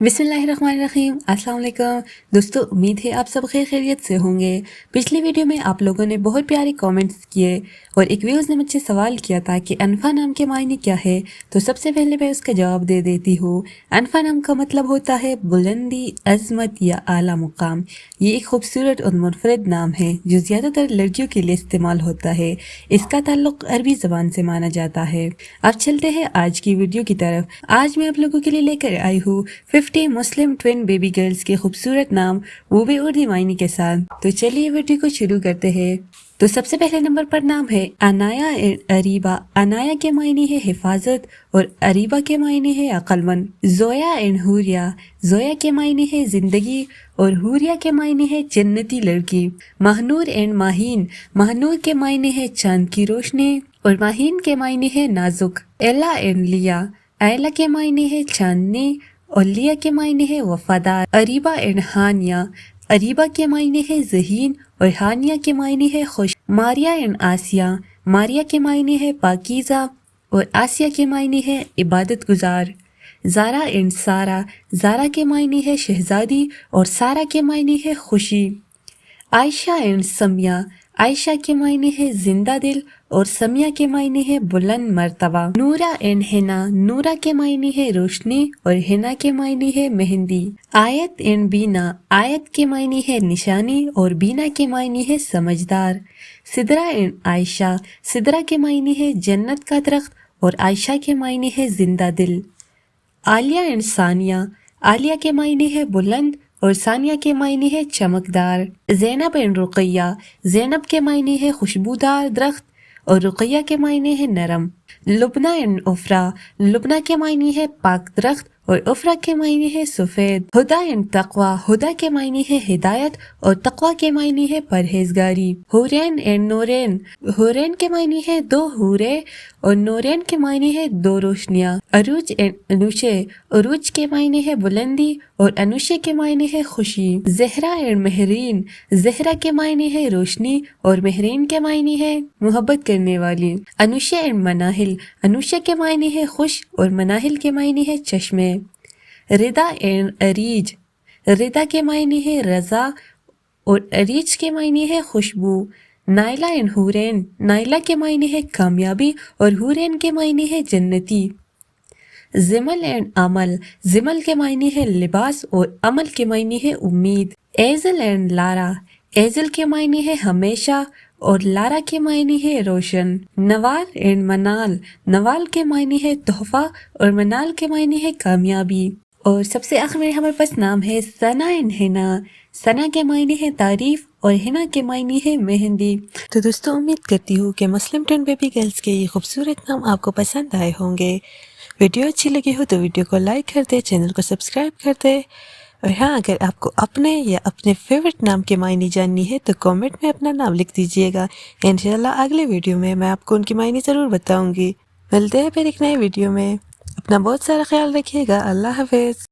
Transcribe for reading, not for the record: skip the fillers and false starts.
बिस्मिल्लाहिर्रहमानिर्रहीम। अस्सलाम वालेकुम दोस्तों, उम्मीद है आप सब खैरियत से होंगे। पिछली वीडियो में आप लोगों ने बहुत प्यारे कमेंट्स किए और एक व्यूअर्स ने मुझसे सवाल किया था कि अनफा नाम के मायने क्या है। तो सबसे पहले मैं उसका जवाब दे देती हूँ। अनफा नाम का मतलब होता है बुलंदी, अजमत या आला मुकाम। ये एक खूबसूरत और मुनफरद नाम है जो ज़्यादातर लड़कियों के लिए इस्तेमाल होता है। इसका ताल्लुक अरबी ज़बान से माना जाता है। अब चलते हैं आज की वीडियो की तरफ। आज मैं आप लोगों के लिए लेकर आई हूँ 50 मुस्लिम ट्विन बेबी गर्ल्स के खूबसूरत नाम वो भी उर्दू मायने के साथ। तो चलिए वीडियो को शुरू करते हैं। तो सबसे पहले नंबर पर नाम है अनाया एंड अरीबा। अनाया के मायने है हिफाजत और अरीबा के मायने है अक्लमंद। जोया एंड हुरिया। जोया के मायने है जिंदगी और हुरिया के मायने है जन्नती लड़की। महनूर एंड माहीन। महनूर के मायने है चांद की रोशनी और माहीन के मायने है नाजुक। एला एंड लिया। एला के मायने है चांदनी और लिया के मायने है वफादार। अरीबा एंड हानिया। अरीबा के मायने है ज़हीन और हानिया के मायने है खुश। मारिया एंड आसिया। मारिया के मायने है पाकीज़ा और आसिया के मायने है इबादत गुजार। ज़ारा एंड सारा। ज़ारा के मायने है शहजादी और सारा के मायने है खुशी। आयशा एंड समिया। आयशा के मायने है जिंदा दिल और समिया के मायने है बुलंद मर्तबा। नूरा एंड हिना। नूरा के मायने है रोशनी और हिना के मायने है मेहंदी। आयत एंड बीना। आयत के मायने है निशानी और बीना के मायने है समझदार। सिदरा एंड आयशा। सिदरा के मायने है जन्नत का दरख्त और आयशा के मायने है जिंदा दिल। आलिया एंड सानिया। आलिया के मायने है बुलंद और सानिया के मायने है चमकदार। ज़ैनब एंड रुक़ैया। ज़ैनब के मायने है खुशबूदार दरख्त और रुक़ैया के मायने है नरम। लुबना एंड उफ़रा। लुबना के मायने है पाक दरख्त और उफ़रा के मायने है सफ़ेद। हुदा एंड तक़वा। हुदा के मायने है हिदायत और तक़वा के मायने है परहेजगारी। हुरैन एंड नूरैन। हुरैन के मायने है दो हूरे और नूरैन के मायने है दो रोशनियाँ। अरूज एंड अनुशे। अरूज के मायने है बुलंदी और अनुशे के मायने है खुशी। ज़हरा एंड महरीन। ज़हरा के मायने है रोशनी और महरीन के मायने है मोहब्बत करने वाली। अनुशे एंड मनाहिल। अनुशे के मायने है खुश और मनाहिल के मायने है चश्मे। रिदा एंड अरीज। रिदा के मायने है रज़ा और अरीज के मायने है खुशबू। नाइला एंड हुरैन। नाइला के मायने है कामयाबी और हुरैन के मायने है जन्नती। ज़िमल एंड अमल। ज़िमल के मायने है लिबास और अमल के मायने है उम्मीद। एज़ल एंड लारा। एज़ल के मायने है हमेशा और लारा के मायने है रोशन। नवाल एंड मनाल। नवाल के मायने है तोहफा और मनाल के मायने है कामयाबी। और सबसे आखिर में हमारे पास नाम है सना एंड हिना। सना के मायने है तारीफ और हिना के मायने है मेहंदी। तो दोस्तों, उम्मीद करती हूँ कि मुस्लिम ट्विन बेबी गर्ल्स के ये खूबसूरत नाम आपको पसंद आए होंगे। वीडियो अच्छी लगी हो तो वीडियो को लाइक कर दे, चैनल को सब्सक्राइब कर दे। और हाँ, अगर आपको अपने या अपने फेवरेट नाम के मायने जाननी है तो कमेंट में अपना नाम लिख दीजिएगा। इंशाल्लाह अगले वीडियो में मैं आपको उनकी मायने ज़रूर बताऊंगी। मिलते हैं फिर एक नए वीडियो में। अपना बहुत सारा ख्याल रखिएगा। अल्लाह हाफिज़।